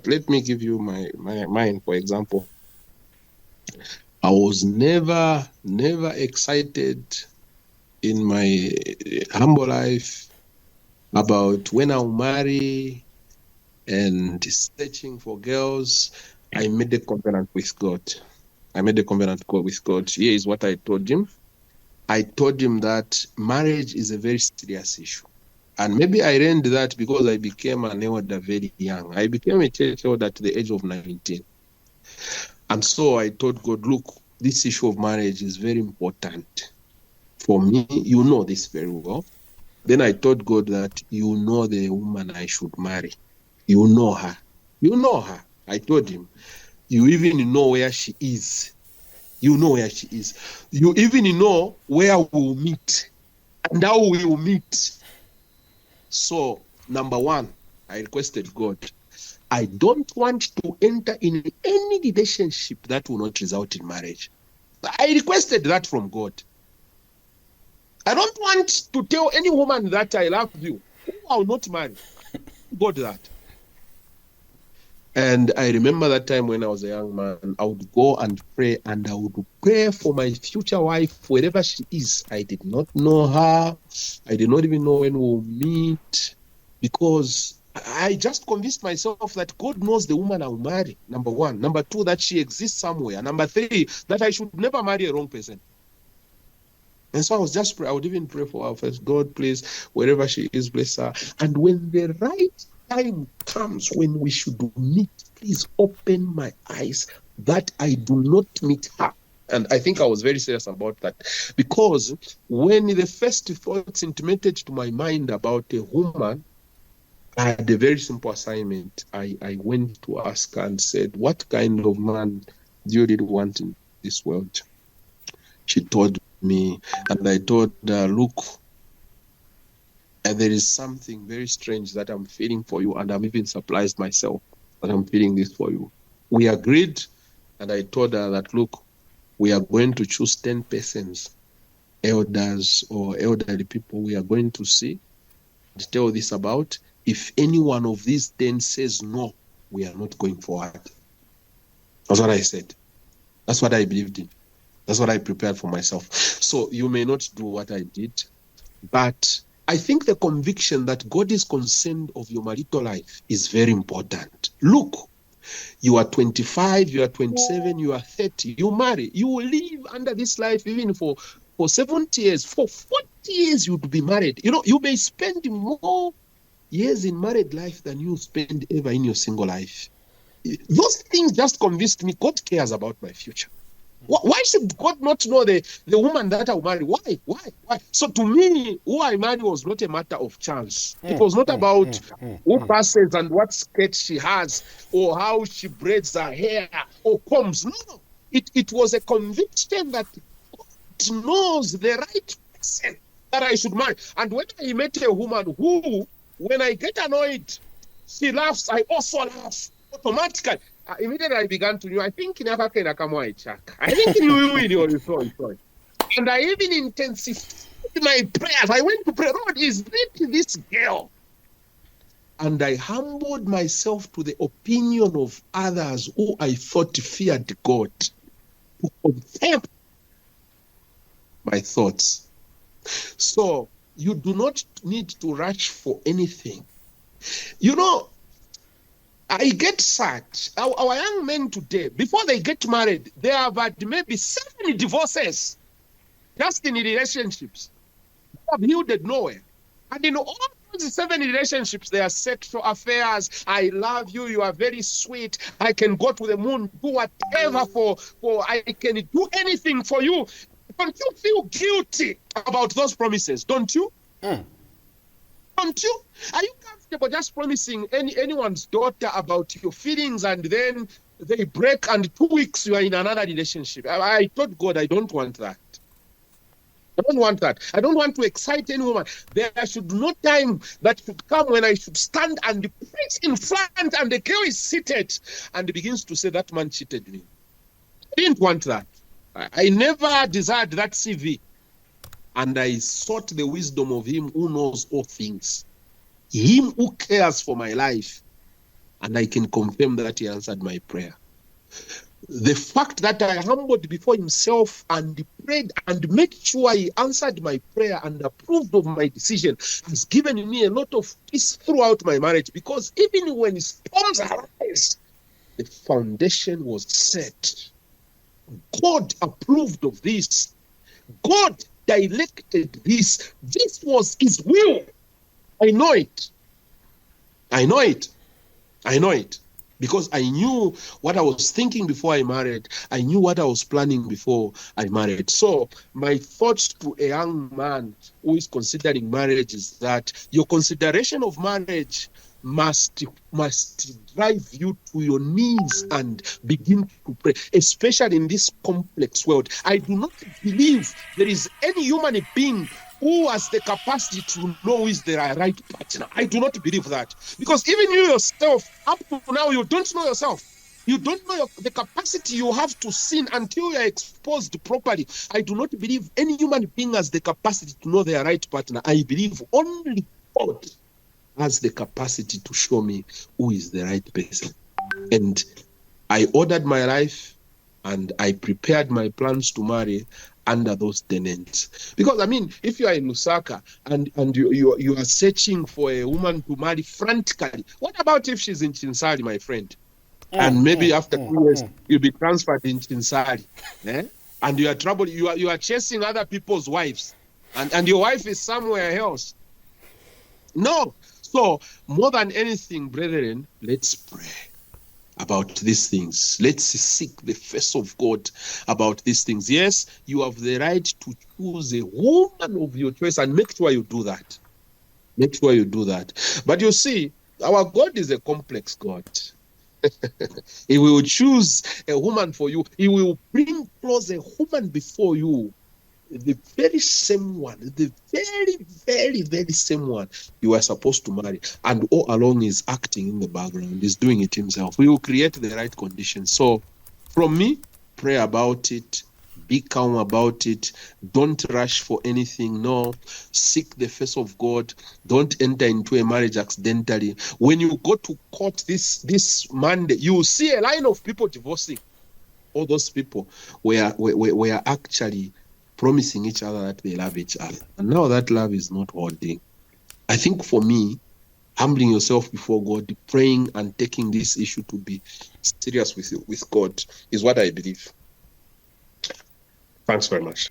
let me give you my mine, for example. I was never excited in my humble life about when I'll marry and searching for girls. I made a covenant with God. With God. Here is what I told him. I told him that marriage is a very serious issue. And maybe I learned that because I became an elder very young. I became a church elder at the age of 19. And so I told God, look, this issue of marriage is very important for me. You know this very well. Then I told God that you know the woman I should marry. You know her. You know her. I told him. You even know where she is. You know where she is. You even know where we'll meet and how we will meet. So, number one, I requested God, I don't want to enter in any relationship that will not result in marriage. I requested that from God. I don't want to tell any woman that I love you who I will not marry. God that. And I remember that time when I was a young man, I would go and pray, and I would pray for my future wife, wherever she is. I did not know her. I did not even know when we'll meet, because I just convinced myself that God knows the woman I'll marry, number one. Number two, that she exists somewhere. Number three, that I should never marry a wrong person. And so I would even pray for her first. God, please, wherever she is, bless her. And when the right time comes, when we should meet, please open my eyes that I do not meet her. And I think I was very serious about that, because when the first thoughts intimated to my mind about a woman, I had a very simple assignment. I went to ask her and said, what kind of man do you really want in this world? She told me, and I told her, look, there is something very strange that I'm feeling for you, and I'm even surprised myself that I'm feeling this for you. We agreed, and I told her that, look, we are going to choose 10 persons, elders or elderly people we are going to see and tell this about. If any one of these 10 says no, we are not going forward. That's what I said. That's what I believed in. That's what I prepared for myself. So you may not do what I did, but I think the conviction that God is concerned of your marital life is very important. Look, you are 25, you are 27, you are 30, you marry, you will live under this life even for 70 years, for 40 years you would be married. You know, you may spend more years in married life than you spend ever in your single life. Those things just convinced me God cares about my future. Why should God not know the woman that I'll marry? Why? So to me, who I married was not a matter of chance. It was not about who passes and what skirt she has, or how she braids her hair or combs. No. It was a conviction that God knows the right person that I should marry. And when I met a woman who, when I get annoyed, she laughs, I also laugh automatically. Immediately I began to know, I think never can I come white check. I think you sorry. And I even intensified my prayers. I went to pray, Lord, is it this girl? And I humbled myself to the opinion of others who I thought feared God, to confirm my thoughts. So you do not need to rush for anything. You know, I get sad. Our young men today, before they get married, they have had maybe 7 divorces just in relationships. They have yielded nowhere. And in all those 7 relationships, there are sexual affairs. I love you. You are very sweet. I can go to the moon, do whatever for I can do anything for you. Don't you feel guilty about those promises? Don't you? Don't you? Are you comfortable just promising anyone's daughter about your feelings, and then they break, and 2 weeks you are in another relationship? I told God I don't want that. I don't want that. I don't want to excite any woman. There should no time that should come when I should stand and preach in front, and the girl is seated and begins to say that man cheated me. I didn't want that. I never desired that CV. And I sought the wisdom of him who knows all things, him who cares for my life. And I can confirm that he answered my prayer. The fact that I humbled before himself and prayed and made sure he answered my prayer and approved of my decision has given me a lot of peace throughout my marriage, because even when storms arise, the foundation was set. God approved of this. God directed this. This was his will. I know it. I know it. I know it. Because I knew what I was thinking before I married. I knew what I was planning before I married. So my thoughts to a young man who is considering marriage is that your consideration of marriage must drive you to your knees and begin to pray, especially in this complex world. I do not believe there is any human being who has the capacity to know who is the right partner. I do not believe that. Because even you yourself, up to now, you don't know yourself. You don't know the capacity you have to sin until you are exposed properly. I do not believe any human being has the capacity to know their right partner. I believe only God has the capacity to show me who is the right person. And I ordered my life and I prepared my plans to marry under those tenets. Because I mean, if you are in Lusaka and you are searching for a woman to marry frantically, what about if she's in Chinsali, my friend? And maybe after 2 years you'll be transferred in Chinsali, and you are troubled. You are chasing other people's wives, and your wife is somewhere else. No. So more than anything, brethren, let's pray about these things. Let's seek the face of God about these things. Yes, you have the right to choose a woman of your choice, and make sure you do that. Make sure you do that. But you see, our God is a complex God. He will choose a woman for you. He will bring close a woman before you. The very same one, the very, very, very same one you are supposed to marry, and all along is acting in the background, is doing it himself. We will create the right conditions. So from me, pray about it, be calm about it, don't rush for anything. No, seek the face of God. Don't enter into a marriage accidentally. When you go to court this Monday, you will see a line of people divorcing. All those people were actually promising each other that they love each other. And now that love is not holding. I think for me, humbling yourself before God, praying and taking this issue to be serious with God is what I believe. Thanks very much.